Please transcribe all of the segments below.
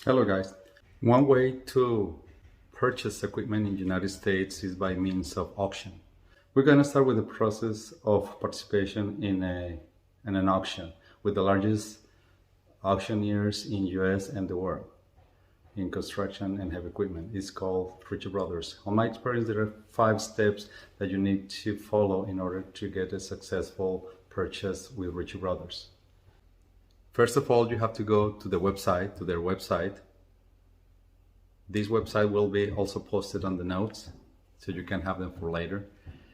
Hello guys. One way to purchase equipment in the United States is by means of auction. We're going to start with the process of participation in an auction with the largest auctioneers in US and the world in construction and heavy equipment. It's called Ritchie Brothers. On my experience, there are 5 steps that you need to follow in order to get a successful purchase with Ritchie Brothers. First of all, you have to go to their website. This website will be also posted on the notes, so you can have them for later.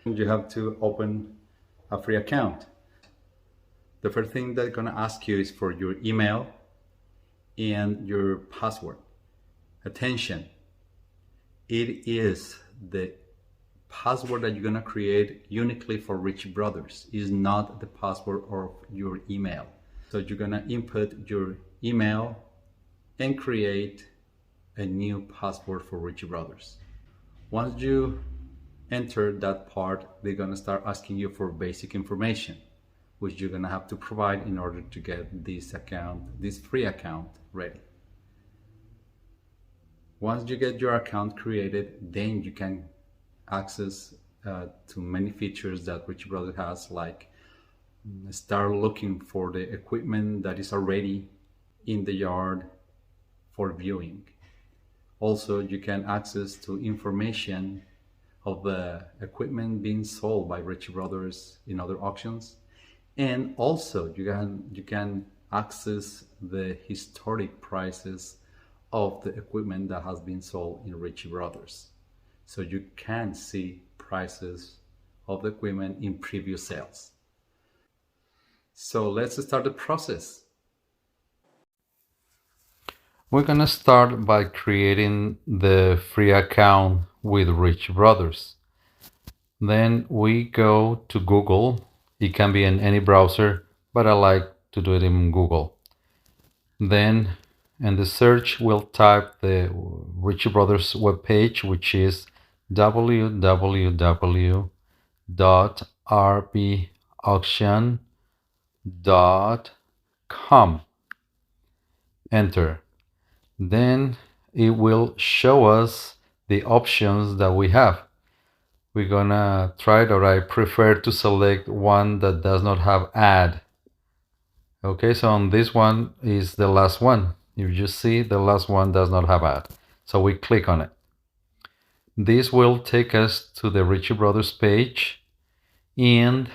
You have to open a free account. The first thing they're going to ask you is for your email and your password. Attention, it is the password that you're going to create uniquely for Ritchie Brothers. Is not the password of your email. So you're going to input your email and create a new password for Ritchie Brothers. Once you enter that part, they're gonna start asking you for basic information, which you're gonna have to provide in order to get this free account ready. Once you get your account created, then you can access to many features that Ritchie Brothers has, like start looking for the equipment that is already in the yard for viewing. Also, you can access to information of the equipment being sold by Ritchie Brothers in other auctions. And also you can access the historic prices of the equipment that has been sold in Ritchie Brothers. So you can see prices of the equipment in previous sales. So let's start the process. We're gonna start by creating the free account with Ritchie Brothers. Then we go to Google. It can be in any browser, but I like to do it in Google. Then in the search, we'll type the Ritchie Brothers webpage, which is www.rbauction.com. Enter. Then it will show us the options that we have. We're gonna try it, or I prefer to select one that does not have ad. Okay, so on this one is the last one. You just see the last one does not have ad. So we click on it. This will take us to the Ritchie Brothers page, and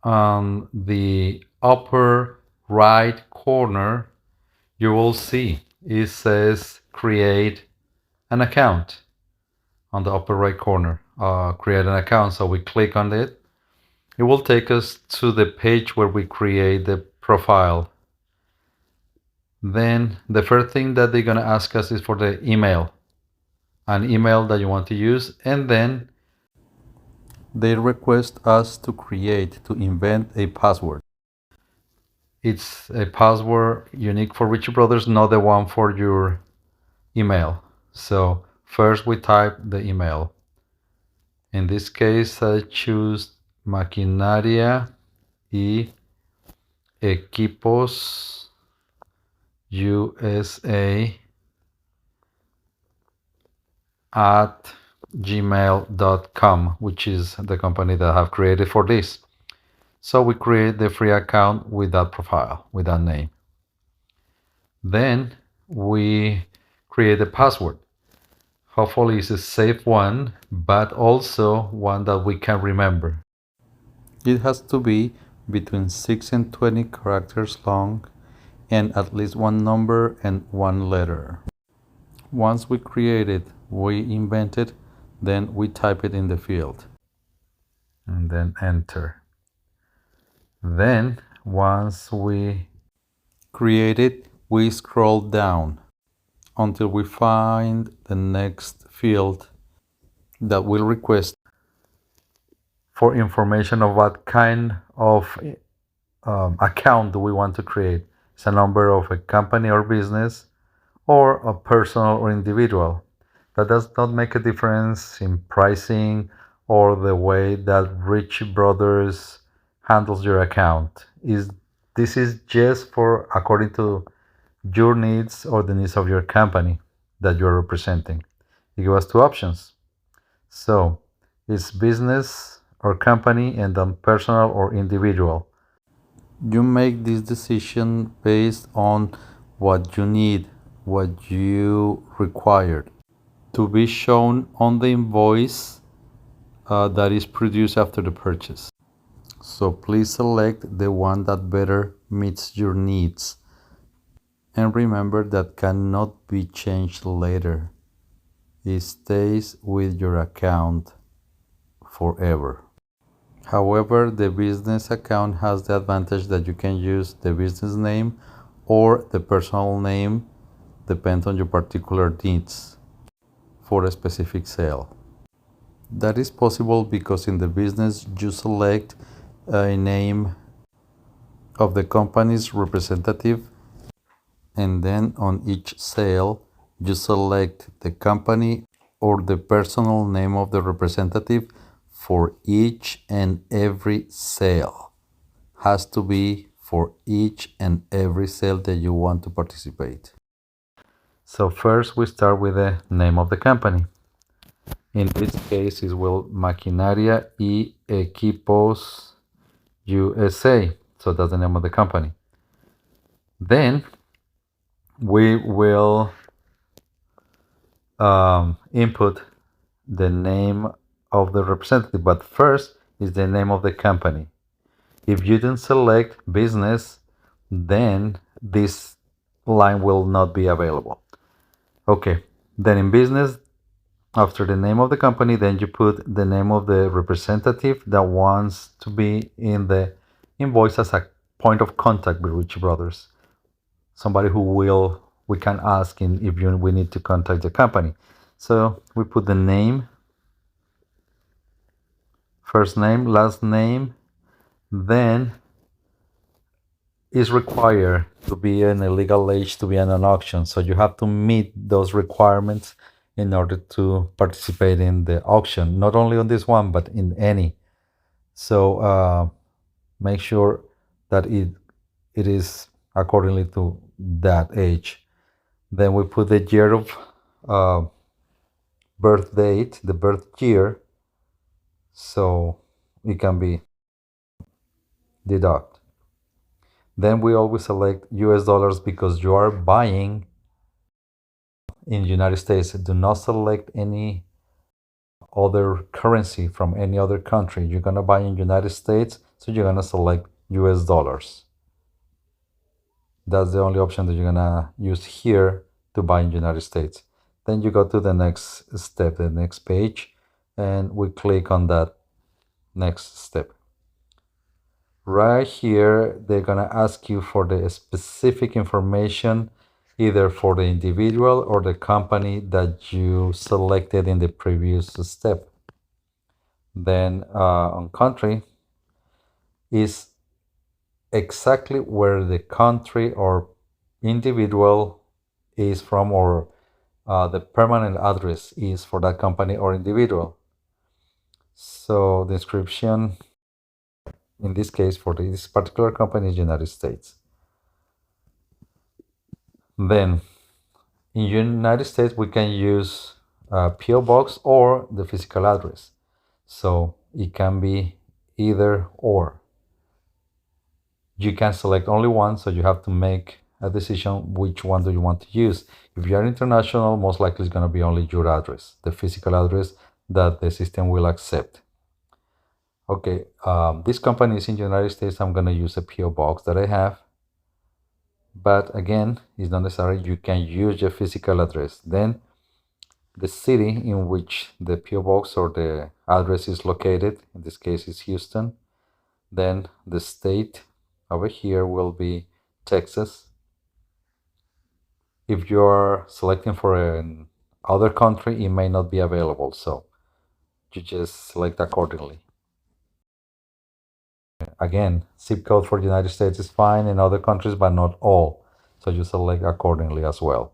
on the upper right corner you will see it says create an account. On the upper right corner, create an account. So we click on it. It will take us to the page where we create the profile. Then the first thing that they're gonna ask us is for the email, an email that you want to use, and then they request us to invent a password. It's a password unique for Ritchie Brothers, not the one for your email. So first we type the email. In this case, I choose Maquinaria y Equipos USA at gmail.com, which is the company that I have created for this. So we create the free account with that profile, with that name. Then we create a password. Hopefully it's a safe one, but also one that we can remember. It has to be between 6 and 20 characters long and at least one number and one letter. Once we create it, we invent it, then we type it in the field and then enter. Then once we create it, we scroll down until we find the next field that will request for information of what kind of account do we want to create. It's a number of a company or business, or a personal or individual. That does not make a difference in pricing or the way that Ritchie Brothers handles your account. This is just for according to your needs or the needs of your company that you're representing. You give us two options. So it's business or company, and then personal or individual. You make this decision based on what you need, what you required to be shown on the invoice that is produced after the purchase. So please select the one that better meets your needs. And remember that cannot be changed later. It stays with your account forever. However, the business account has the advantage that you can use the business name or the personal name, depends on your particular needs for a specific sale. That is possible because in the business you select a name of the company's representative, and then on each sale you select the company or the personal name of the representative for each and every sale. Has to be for each and every sale that you want to participate. So first we start with the name of the company. In this case it will Maquinaria y Equipos USA. So that's the name of the company. Then we will input the name of the representative, but first is the name of the company. If you didn't select business, then this line will not be available. Okay, then in business, after the name of the company, then you put the name of the representative that wants to be in the invoice as a point of contact with Ritchie Brothers. Somebody who we can ask if we need to contact the company. So we put the name, first name, last name, then is required to be in a legal age to be in an auction. So you have to meet those requirements in order to participate in the auction, not only on this one, but in any. So make sure that it is accordingly to that age. Then we put the year of birth date, the birth year, so it can be deducted. Then we always select US dollars because you are buying in the United States. Do not select any other currency from any other country. You're gonna buy in United States, so you're gonna select US dollars. That's the only option that you're gonna use here to buy in United States. Then you go to the next step, the next page, and we click on that next step. Right here, they're gonna ask you for the specific information, either for the individual or the company that you selected in the previous step. Then on country is exactly where the country or individual is from, or the permanent address is for that company or individual. So the description in this case for this particular company is United States. Then in United States we can use PO box or the physical address. So it can be either or. You can select only one, so you have to make a decision which one do you want to use. If you are international, most likely it's going to be only your address, the physical address that the system will accept. Okay, this company is in the United States. I'm going to use a PO box that I have. But again, it's not necessary. You can use your physical address. Then the city in which the PO box or the address is located, in this case is Houston. Then the state over here will be Texas. If you're selecting for an other country, it may not be available, so you just select accordingly. Again, zip code for the United States is fine, in other countries, but not all, so you select accordingly as well.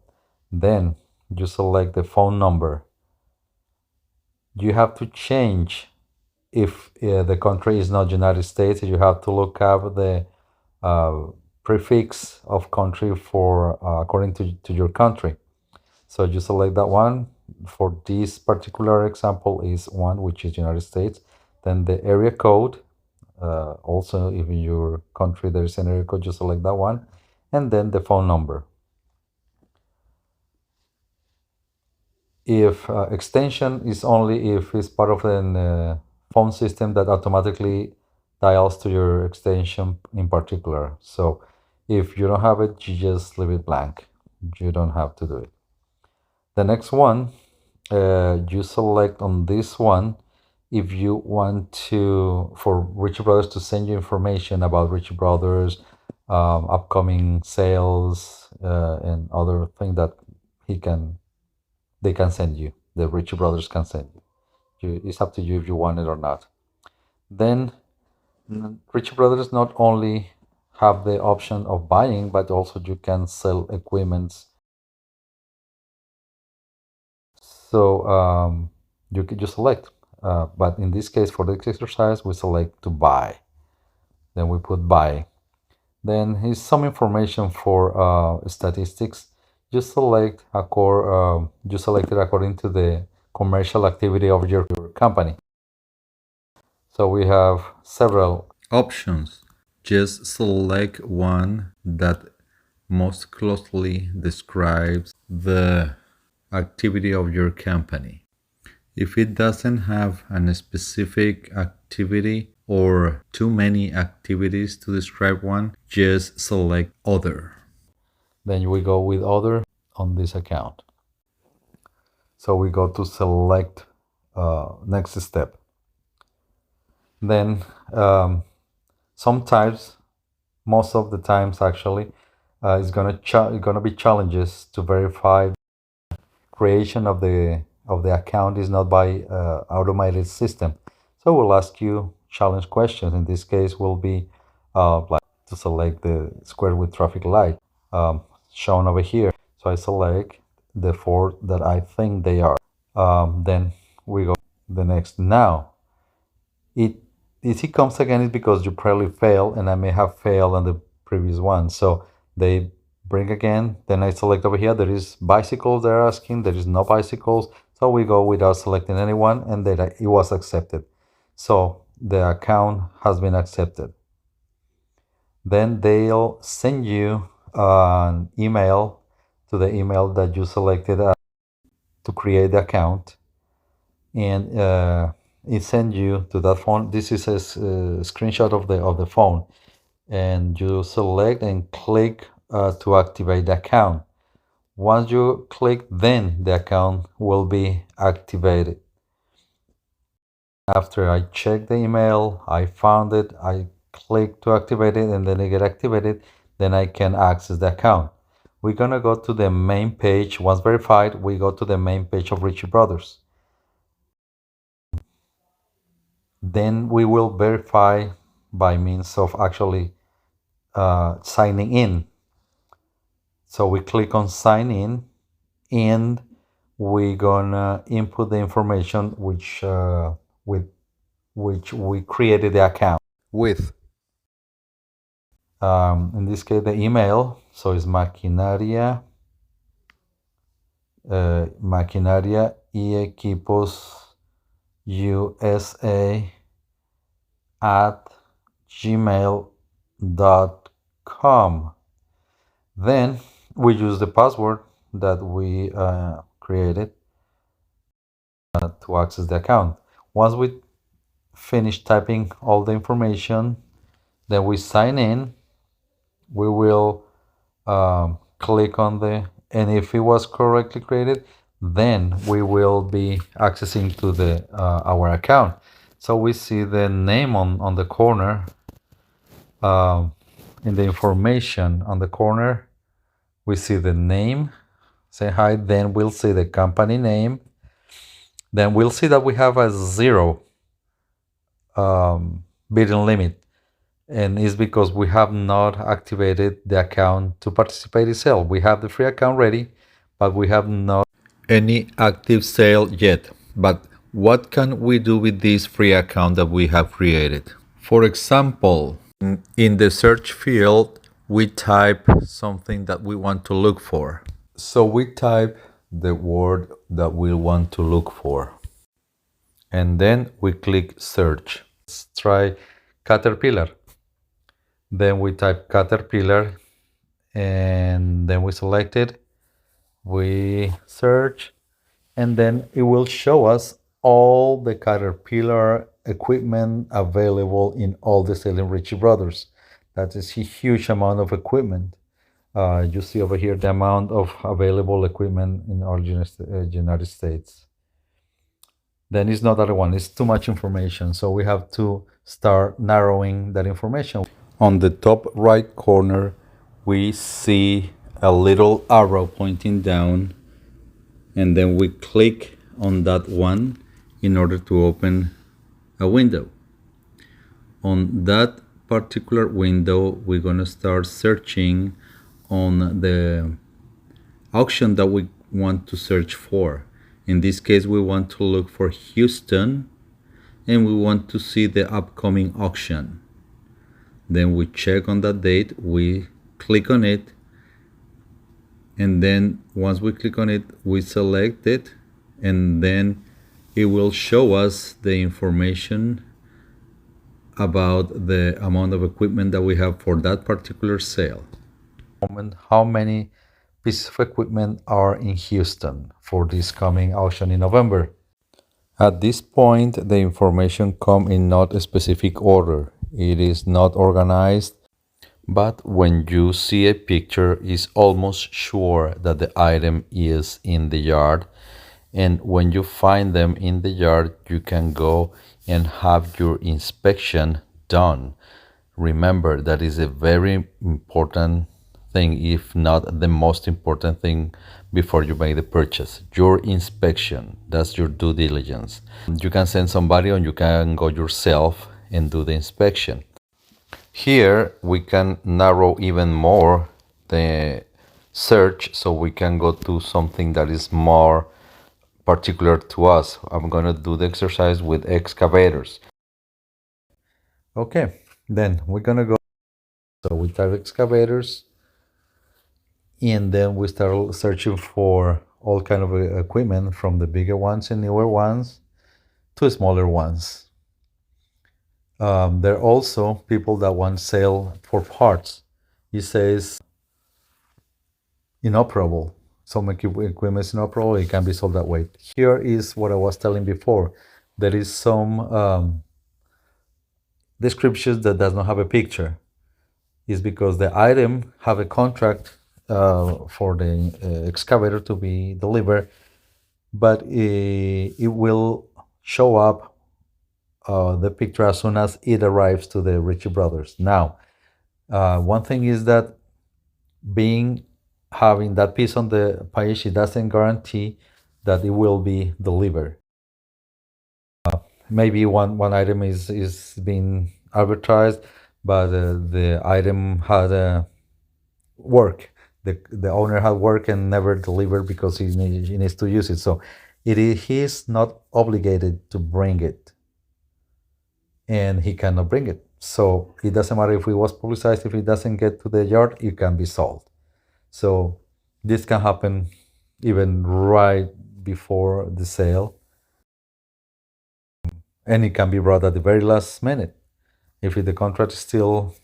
Then you select the phone number. You have to change if the country is not United States. You have to look up the prefix of country for according to your country. So you select that one. For this particular example is one, which is United States. Then the area code. Also, if in your country there is an area code, you select that one. And then the phone number. If extension is only if it's part of a phone system that automatically dials to your extension in particular. So if you don't have it, you just leave it blank. You don't have to do it. The next one, you select on this one if you want to for Ritchie Brothers to send you information about Ritchie Brothers, upcoming sales, and other things that they can send you. The Ritchie Brothers can send you. It's up to you if you want it or not. Then Ritchie Brothers not only have the option of buying, but also you can sell equipments. So you can just select. But in this case, for this exercise, we select to buy. Then we put buy. Then here's some information for statistics. You select you select it according to the commercial activity of your company. So we have several Options. Just select one that most closely describes the activity of your company. If it doesn't have a specific activity or too many activities to describe one, just select other. Then we go with other on this account. So we go to select next step. Then sometimes, most of the times actually, it's gonna be challenges to verify creation of the account is not by automated system. So we'll ask you challenge questions. In this case, will be like to select the square with traffic light shown over here. So I select the four that I think they are. Then we go the next. Now, if it comes again, it's because you probably failed, and I may have failed on the previous one. So they bring again. Then I select over here. There is bicycles they're asking. There is no bicycles. So we go without selecting anyone, and then it was accepted. So the account has been accepted. Then they'll send you an email to the email that you selected to create the account, and it sends you to that phone. This is a screenshot of the phone, and you select and click to activate the account. Once you click, then the account will be activated. After I check the email, I found it, I click to activate it, and then it get activated, then I can access the account. We're gonna go to the main page. Once verified, we go to the main page of Ritchie Brothers. Then we will verify by means of actually signing in. So we click on sign in, and we're gonna input the information with which we created the account with. In this case, the email. So it's Maquinaria y Equipos USA at gmail.com. Then we use the password that we created to access the account. Once we finish typing all the information, then we sign in. We will click on and if it was correctly created, then we will be accessing to the our account. So we see the name on the corner. In the information on the corner, we see the name. Say hi. Then we'll see the company name. Then we'll see that we have a 0 bidding limit, and it's because we have not activated the account to participate in sale. We have the free account ready, but we have not Any active sale yet. But what can we do with this free account that we have created? For example, in the search field, we type something that we want to look for. So we type the word that we want to look for, and then we click search. Let's try caterpillar. Then we type caterpillar, and then we select it. We search, and then it will show us all the Caterpillar equipment available in all the sale in Ritchie Brothers. That is a huge amount of equipment. You see over here the amount of available equipment in all United States. Then it's not that one, it's too much information. So we have to start narrowing that information. On the top right corner, we see a little arrow pointing down, and then we click on that one in order to open a window. On that particular window, we're going to start searching on the auction that we want to search for. In this case, we want to look for Houston, and we want to see the upcoming auction. Then we check on that date, we click on it, and then once we click on it, we select it, and then it will show us the information about the amount of equipment that we have for that particular sale. How many pieces of equipment are in Houston for this coming auction in November? At this point, the information comes in not a specific order. It is not organized, but when you see a picture, it's almost sure that the item is in the yard. And when you find them in the yard, you can go and have your inspection done. Remember, that is a very important thing, if not the most important thing before you make the purchase. Your inspection, that's your due diligence. You can send somebody or you can go yourself and do the inspection. Here we can narrow even more the search, so we can go to something that is more particular to us. I'm going to do the exercise with excavators. Okay, then we're going to go. So we type excavators, and then we start searching for all kind of equipment, from the bigger ones and newer ones to smaller ones. There are also people that want sale for parts. It says inoperable. Some equipment is inoperable, it can be sold that way. Here is what I was telling before. There is some descriptions that does not have a picture. Is because the item have a contract for the excavator to be delivered, but it will show up the picture as soon as it arrives to the Ritchie Brothers. Now, one thing is that having that piece on the page, it doesn't guarantee that it will be delivered. Maybe one item is being advertised, but the item had work. The owner had work and never delivered because he needs to use it. So he is not obligated to bring it, and he cannot bring it. So it doesn't matter if it was publicized. If it doesn't get to the yard, it can be sold. So this can happen even right before the sale, and it can be brought at the very last minute. If the contract is still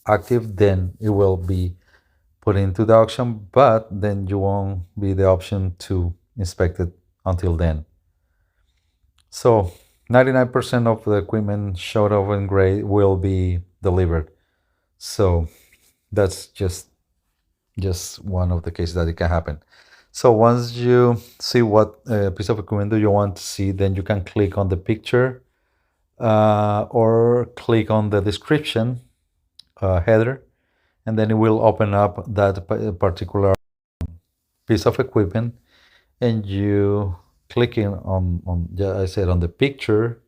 active, then it will be put into the auction, but then you won't be the option to inspect it until then. So 99% of the equipment showed up in gray will be delivered. So that's just one of the cases that it can happen. So once you see what piece of equipment do you want to see, then you can click on the picture or click on the description header, and then it will open up that particular piece of equipment, and you clicking on I said on the picture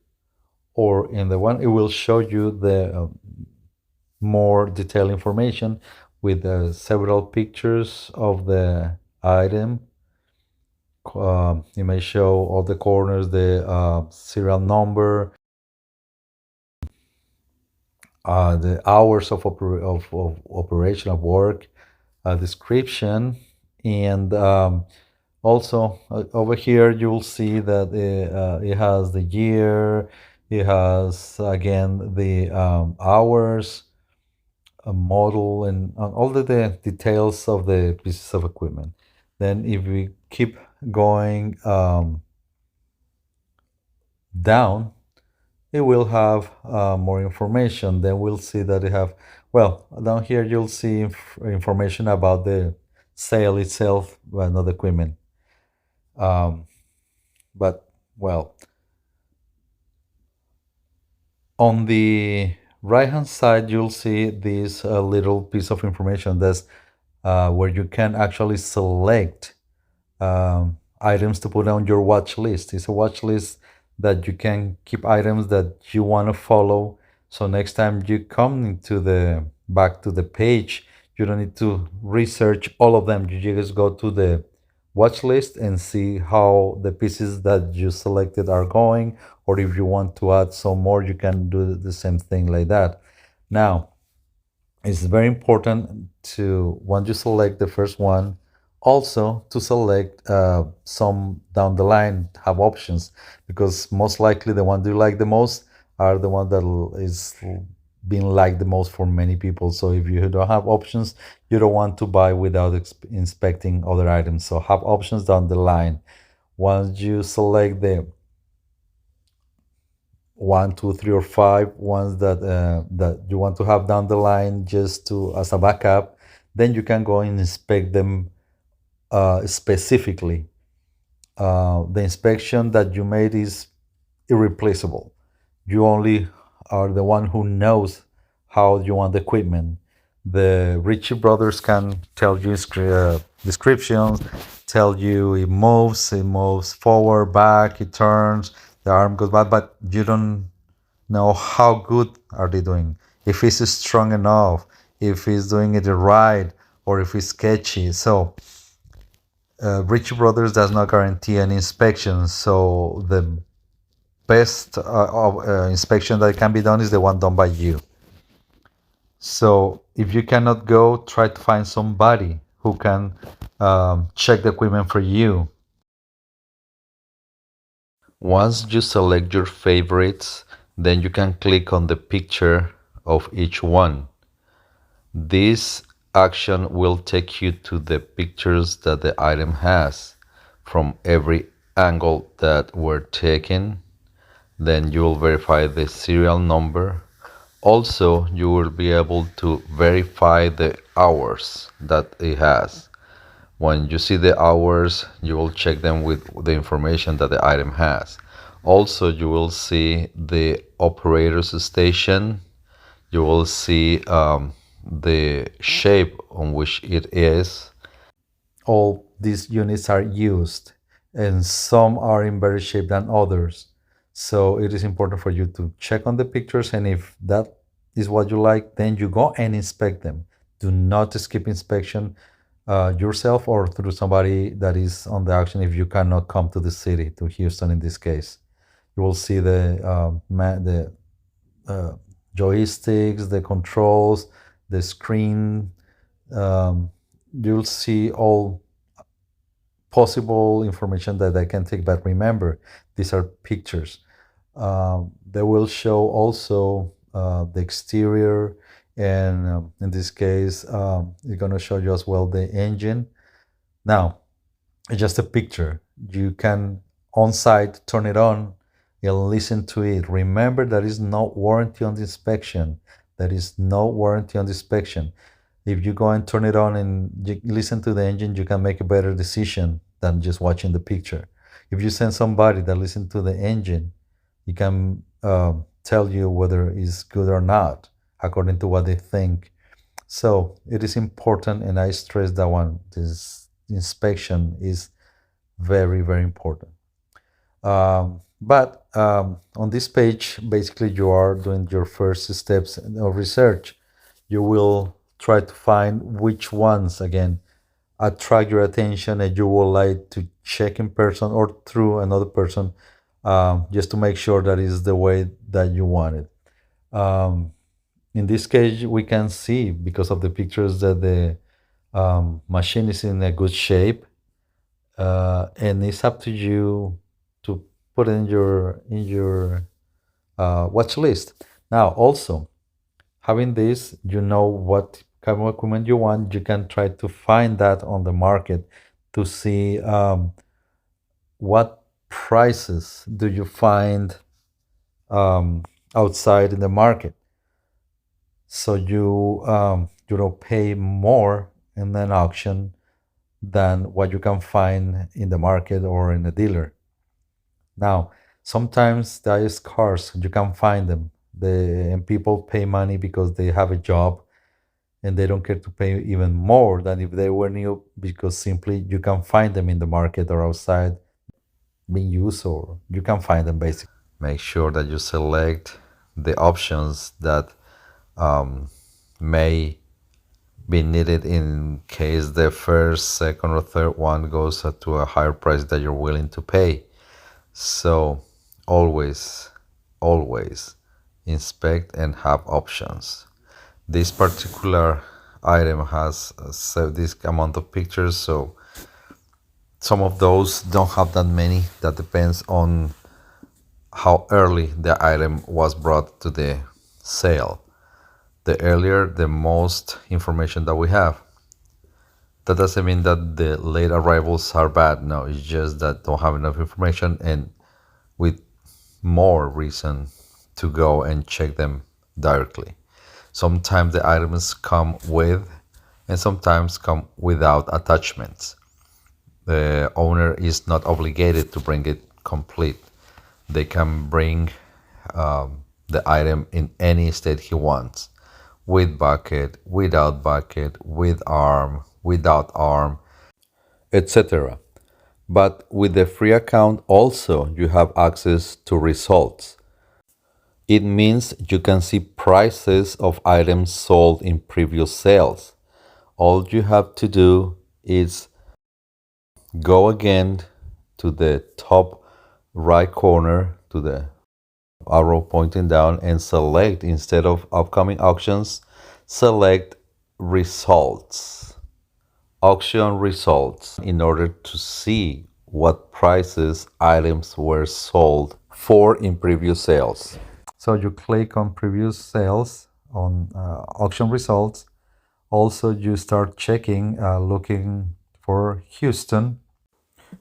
or in the one, it will show you the more detailed information with several pictures of the item. It may show all the corners, the serial number, the hours of operation of work, description, and also over here you will see that it has the year, it has again the hours, a model, and all the details of the pieces of equipment. Then if we keep going down, it will have more information. Then we'll see that it have, well, down here you'll see information about the sale itself, well, not the equipment. Um, but well, on the right hand side, you'll see this little piece of information that's where you can actually select items to put on your watch list. It's a watch list that you can keep items that you want to follow. So next time you come into the back to the page, you don't need to research all of them. You just go to the watch list and see how the pieces that you selected are going, or if you want to add some more, you can do the same thing like that. Now, it's very important to, once you select the first one, also to select some down the line, have options, because most likely the one you like the most are the one that is being liked the most for many people. So if you don't have options, you don't want to buy without inspecting other items. So have options down the line. Once you select the one, two, three, or five ones that you want to have down the line just to as a backup, then you can go and inspect them specifically. The inspection that you made is irreplaceable. You only are the one who knows how you want the equipment. The Ritchie brothers can tell you descriptions, tell you it moves forward, back, it turns, the arm goes back, but you don't know how good are they doing. If it's strong enough, if it's doing it right, or if it's sketchy. So Ritchie Brothers does not guarantee any inspection. So the best inspection that can be done is the one done by you. So if you cannot go, try to find somebody who can check the equipment for you. Once you select your favorites, then you can click on the picture of each one. This action will take you to the pictures that the item has from every angle that were taken. Then you will verify the serial number. Also, you will be able to verify the hours that it has. When you see the hours, you will check them with the information that the item has. Also, you will see the operator's station. You will see the shape on which it is. All these units are used, and some are in better shape than others. So it is important for you to check on the pictures, and if that is what you like, then you go and inspect them. Do not skip inspection yourself or through somebody that is on the auction if you cannot come to the city, to Houston in this case. You will see the joysticks, the controls, the screen. You'll see all possible information that I can take, but remember, these are pictures. They will show also the exterior, and in this case, it's going to show you as well the engine. Now, it's just a picture. You can on site turn it on and listen to it. Remember, there is no warranty on the inspection. There is no warranty on the inspection. If you go and turn it on and you listen to the engine, you can make a better decision than just watching the picture. If you send somebody that listens to the engine, he can tell you whether it's good or not according to what they think. So it is important, and I stress that one. This inspection is very, very important. But on this page, basically, you are doing your first steps of research. You will try to find which ones, again, attract your attention and you would like to check in person or through another person, just to make sure that is the way that you want it. In this case, we can see because of the pictures that the machine is in a good shape, and it's up to you to put in your watch list. Now, also having this, you know what kind of equipment you want. You can try to find that on the market to see what prices do you find um, outside in the market, so you don't pay more in an auction than what you can find in the market or in a dealer. Now, sometimes there is cars you can find them. And people pay money because they have a job and they don't care to pay even more than if they were new, because simply you can find them in the market or outside being used, or you can find them basically. Make sure that you select the options that may be needed in case the first, second, or third one goes to a higher price that you're willing to pay. So always, always inspect and have options. This particular item has this amount of pictures, so some of those don't have that many. That depends on how early the item was brought to the sale. The earlier, the most information that we have. That doesn't mean that the late arrivals are bad. No, it's just that don't have enough information, and with more reason to go and check them directly. Sometimes the items come with and sometimes come without attachments. The owner is not obligated to bring it complete. They can bring the item in any state he wants, with bucket, without bucket, with arm, without arm, etc. But with the free account also you have access to results. It means you can see prices of items sold in previous sales. All you have to do is go again to the top right corner, to the arrow pointing down, and select, instead of upcoming auctions, select results, auction results, in order to see what prices items were sold for in previous sales. So you click on previous sales on auction results. Also, you start checking, looking for Houston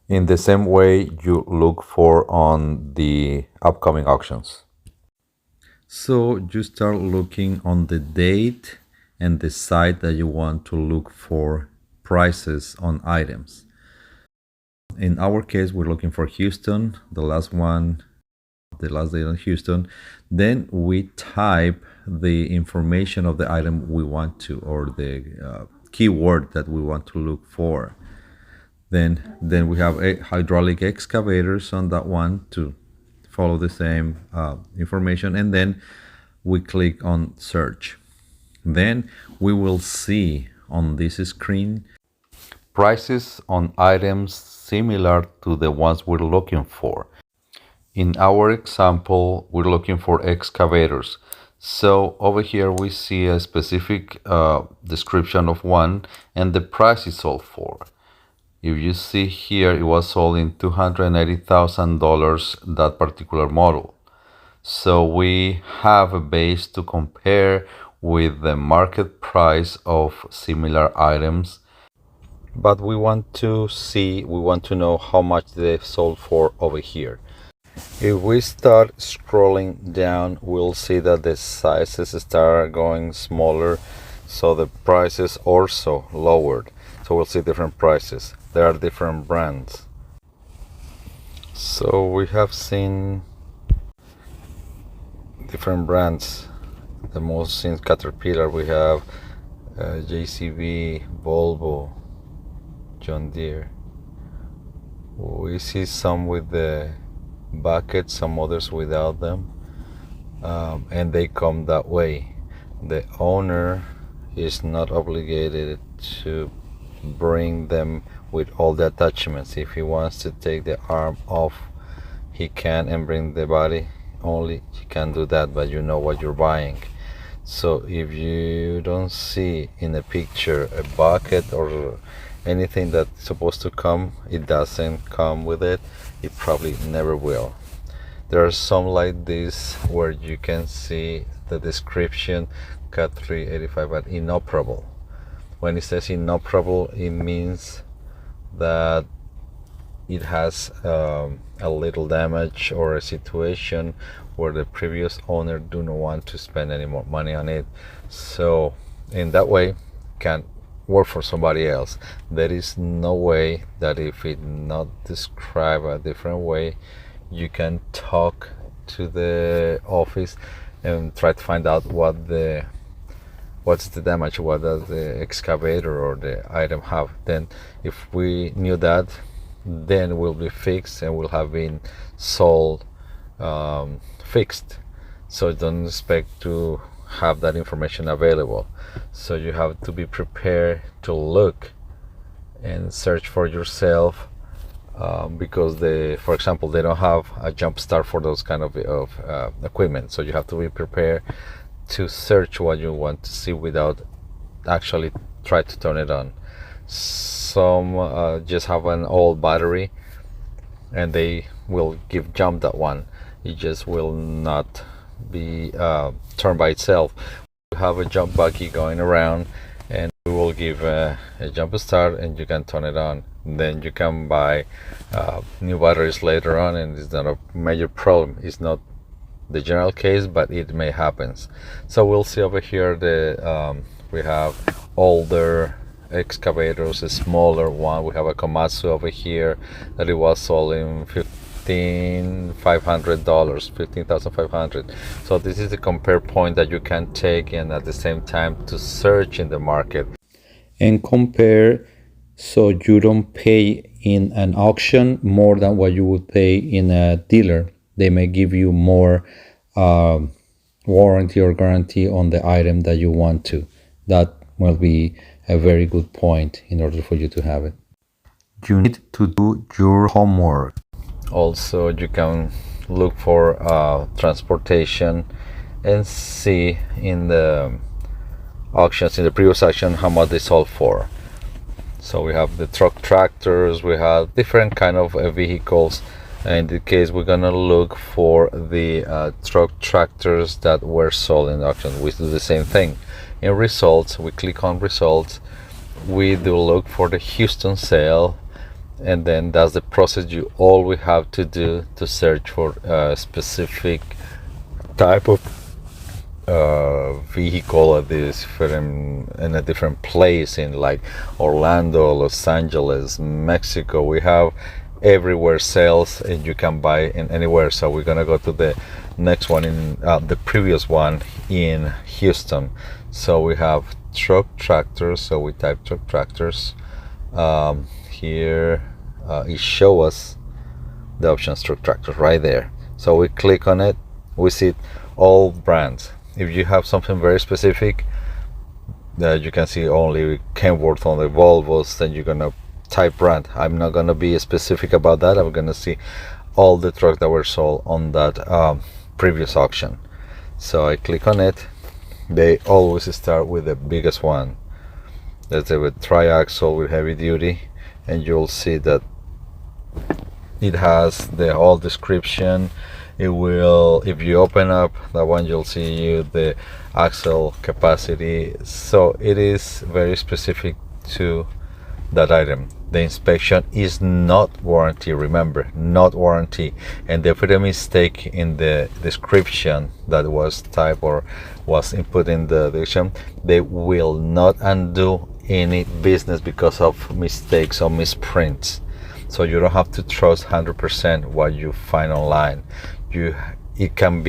in the same way you look for on the upcoming auctions. So you start looking on the date and the site that you want to look for prices on items. In our case, we're looking for Houston, the last day in Houston. Then we type the information of the item we want to, or the keyword that we want to look for. Then we have hydraulic excavators on that one to follow the same information, and then we click on search. Then we will see on this screen prices on items similar to the ones we're looking for. In our example, we're looking for excavators. So over here we see a specific description of one and the price is sold for. If you see here, it was sold in $280,000, that particular model. So we have a base to compare with the market price of similar items. But we want to know how much they've sold for over here. If we start scrolling down, we'll see that the sizes start going smaller, so the prices also lowered. So we'll see different prices. There are different brands. So we have seen different brands. The most in Caterpillar, we have JCB, Volvo, John Deere. We see some with the buckets, some others without them, and they come that way. The owner is not obligated to bring them with all the attachments. If he wants to take the arm off, he can, and bring the body only, he can do that, but you know what you're buying. So if you don't see in a picture a bucket or anything that's supposed to come, it doesn't come with it. It probably never will. There are some like this where you can see the description cut 385 but inoperable. When it says inoperable, it means that it has a little damage or a situation where the previous owner do not want to spend any more money on it, so in that way can work for somebody else. There is no way that if it not described a different way, you can talk to the office and try to find out what's the damage, what does the excavator or the item have. Then if we knew that, then will be fixed and will have been sold fixed. So don't expect to have that information available. So you have to be prepared to look and search for yourself, because for example, they don't have a jump start for those kind of equipment. So you have to be prepared to search what you want to see without actually try to turn it on. Some just have an old battery and they will jump that one. It just will not be turned by itself. You have a jump buggy going around and we will give a jump start and you can turn it on. Then you can buy new batteries later on and it's not a major problem. It's not the general case, but it may happen. So we'll see over here we have older excavators, a smaller one. We have a Komatsu over here that it was sold in $15,500. So this is the compare point that you can take and at the same time to search in the market and compare, so you don't pay in an auction more than what you would pay in a dealer. They may give you more warranty or guarantee on the item that you want to. That will be a very good point in order for you to have it. You need to do your homework. Also, you can look for transportation and see in the auctions, in the previous auction, how much they sold for. So we have the truck tractors, we have different kind of vehicles. In this case, we're gonna look for the truck tractors that were sold in the auction. We do the same thing. In results, we click on results. We do look for the Houston sale, and then that's the process you always have to do to search for a specific type of vehicle at in a different place, in like Orlando, Los Angeles, Mexico. We have everywhere sales and you can buy in anywhere. So we're gonna go to the next one in the previous one in Houston. So we have truck tractors, so we type truck tractors. Here it shows us the options truck tractors right there. So we click on it, we see all brands. If you have something very specific that you can see only Kenworth on the Volvos, then you're gonna type brand. I'm not gonna be specific about that. I'm gonna see all the trucks that were sold on that previous auction. So I click on it. They always start with the biggest one. That's a triaxle with heavy duty, and you'll see that it has the whole description. It will, if you open up that one, you'll see the axle capacity. So it is very specific to that item. The inspection is not warranty, remember, not warranty. And if a mistake in the description that was typed or was input in the description, they will not undo any business because of mistakes or misprints. So you don't have to trust 100% what you find online. You can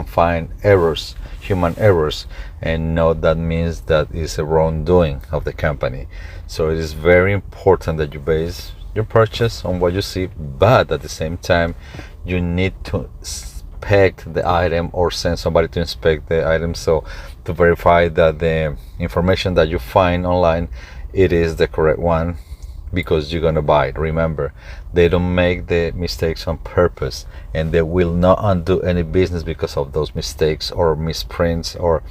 find errors, human errors, and no, that means that is a wrongdoing of the company. So it is very important that you base your purchase on what you see, but at the same time you need to inspect the item or send somebody to inspect the item, so to verify that the information that you find online, it is the correct one. because you're gonna buy it. Remember, they don't make the mistakes on purpose, and they will not undo any business because of those mistakes or misprints or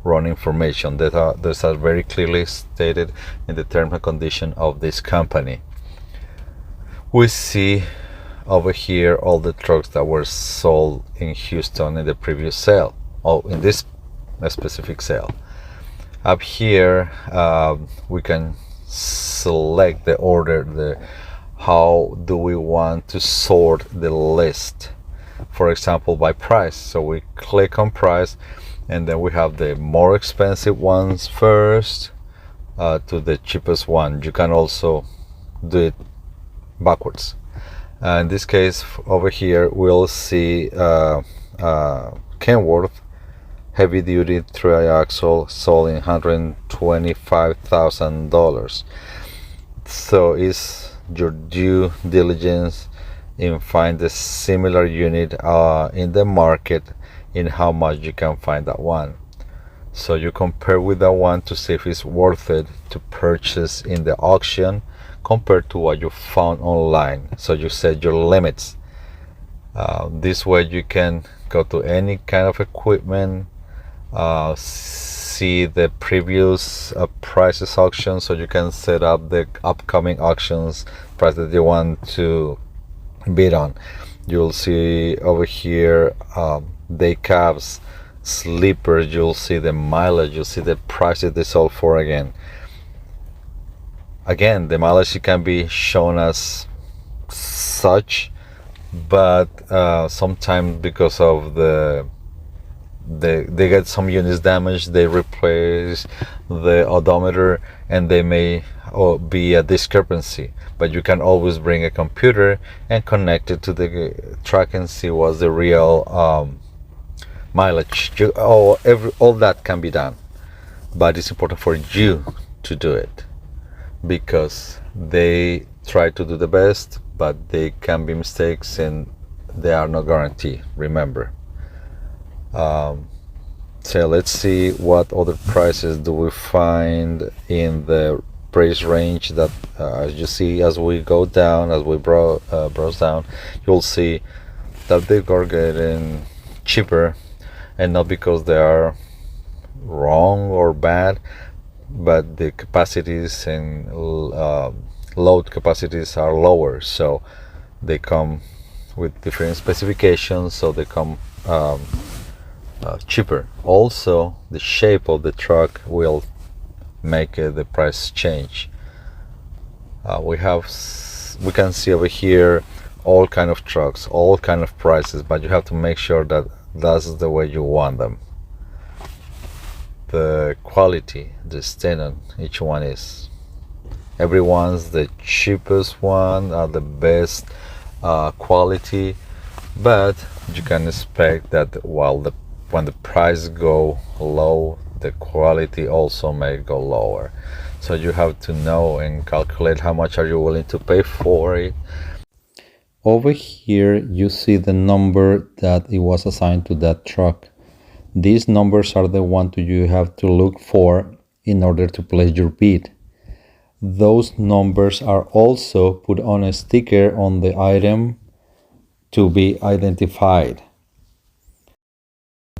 wrong information. Those are very clearly stated in the terms and condition of this company. We see over here all the trucks that were sold in Houston in the previous sale, or in this specific sale. Up here, we can select the order, how do we want to sort the list, for example by price. So we click on price, and then we have the more expensive ones first to the cheapest one. You can also do it backwards. In this case over here we'll see Kenworth heavy duty triaxle sold in $125,000. So it's your due diligence in find a similar unit in the market, in how much you can find that one. So you compare with that one to see if it's worth it to purchase in the auction compared to what you found online. So you set your limits. This way you can go to any kind of equipment, see the previous prices auction, so you can set up the upcoming auctions price that you want to bid on. You'll see over here day cabs, sleepers, you'll see the mileage, you'll see the prices they sold for. Again, the mileage can be shown as such, but sometimes because of they get some units damaged, they replace the odometer, and they may be a discrepancy. But you can always bring a computer and connect it to the truck and see what's the real mileage. All that can be done, but it's important for you to do it, because they try to do the best, but they can be mistakes and they are no guarantee. Remember. So let's see what other prices do we find in the price range that as you see, as we go down, as we browse down, you'll see that they are getting cheaper, and not because they are wrong or bad, but the capacities and load capacities are lower, so they come with different specifications, so they come cheaper. Also, the shape of the truck will make the price change. We can see over here all kind of trucks, all kind of prices, but you have to make sure that that's the way you want them. The quality, the standard, each one is. Everyone's the cheapest one, are the best quality, but you can expect that when the price go low, the quality also may go lower. So you have to know and calculate how much are you willing to pay for it. Over here you see the number that it was assigned to that truck. These numbers are the ones you have to look for in order to place your bid. Those numbers are also put on a sticker on the item to be identified.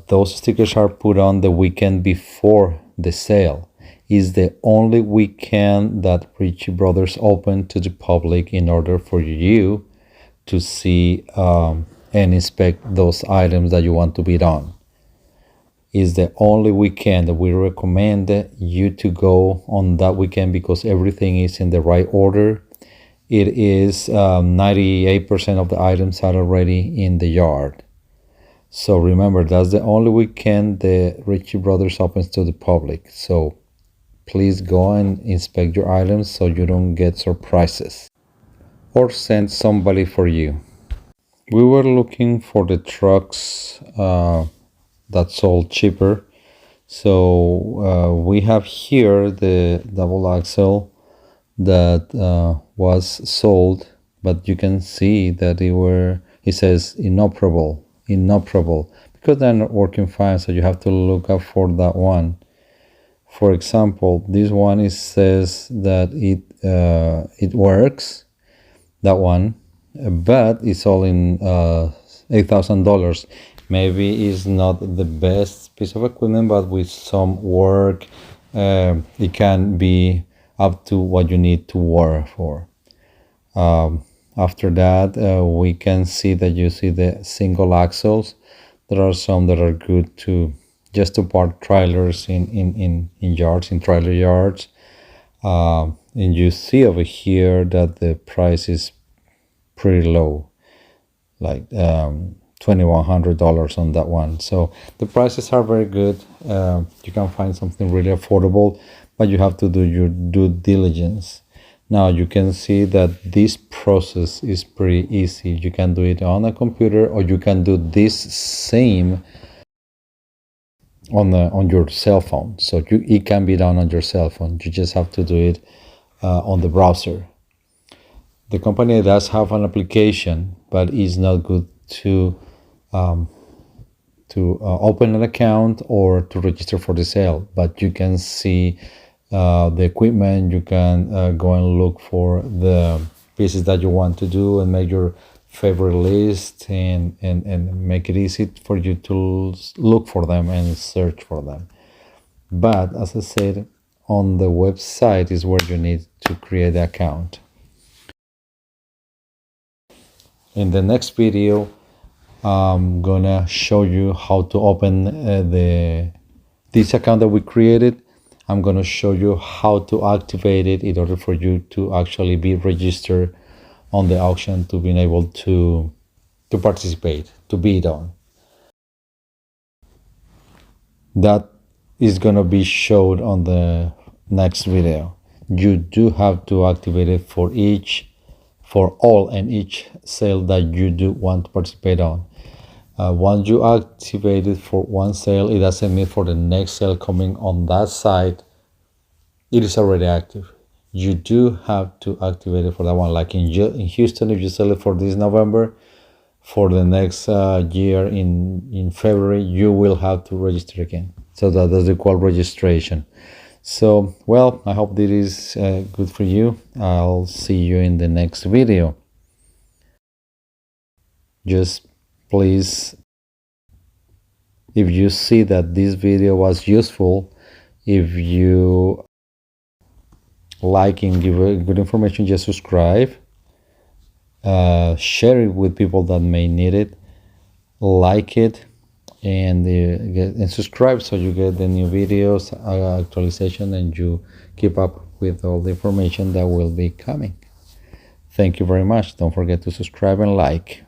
Those stickers are put on the weekend before the sale. It's the only weekend that Ritchie Brothers open to the public in order for you to see and inspect those items that you want to bid on. Is the only weekend that we recommend you to go on that weekend, because everything is in the right order. It is 98% of the items are already in the yard. So remember, that's the only weekend the Ritchie Brothers opens to the public. So please go and inspect your items so you don't get surprises or send somebody for you. We were looking for the trucks that sold cheaper. So we have here the double axle that was sold, but you can see that it says inoperable, because they're not working fine, so you have to look up for that one. For example, this one says that it it works, that one, but it's all in $8,000. Maybe it's not the best piece of equipment, but with some work, it can be up to what you need to work for. After that, we can see that you see the single axles. There are some that are good to just to park trailers in yards, in trailer yards. And you see over here that the price is pretty low, like $2,100 on that one. So the prices are very good. You can find something really affordable, but you have to do your due diligence. Now you can see that this process is pretty easy. You can do it on a computer, or you can do this same on your cell phone. So it can be done on your cell phone. You just have to do it on the browser. The company does have an application, but it's not good to open an account or to register for the sale. But you can see the equipment. You can go and look for the pieces that you want to do and make your favorite list and make it easy for you to look for them and search for them. But as I said, on the website is where you need to create the account. In the next video, I'm gonna show you how to open this account that we created. I'm gonna show you how to activate it in order for you to actually be registered on the auction, to being able to participate, to bid on. That is gonna be showed on the next video. You do have to activate it for all and each sale that you do want to participate on. Once you activate it for one sale, it doesn't mean for the next sale coming on that site, it is already active. You do have to activate it for that one. Like in Houston, if you sell it for this November, for the next year in February, you will have to register again. So that is called registration. So, well, I hope this is good for you. I'll see you in the next video. Just please, if you see that this video was useful, if you like and give good information, just subscribe, share it with people that may need it, like it, and subscribe so you get the new videos actualization, and you keep up with all the information that will be coming. Thank you very much. Don't forget to subscribe and like.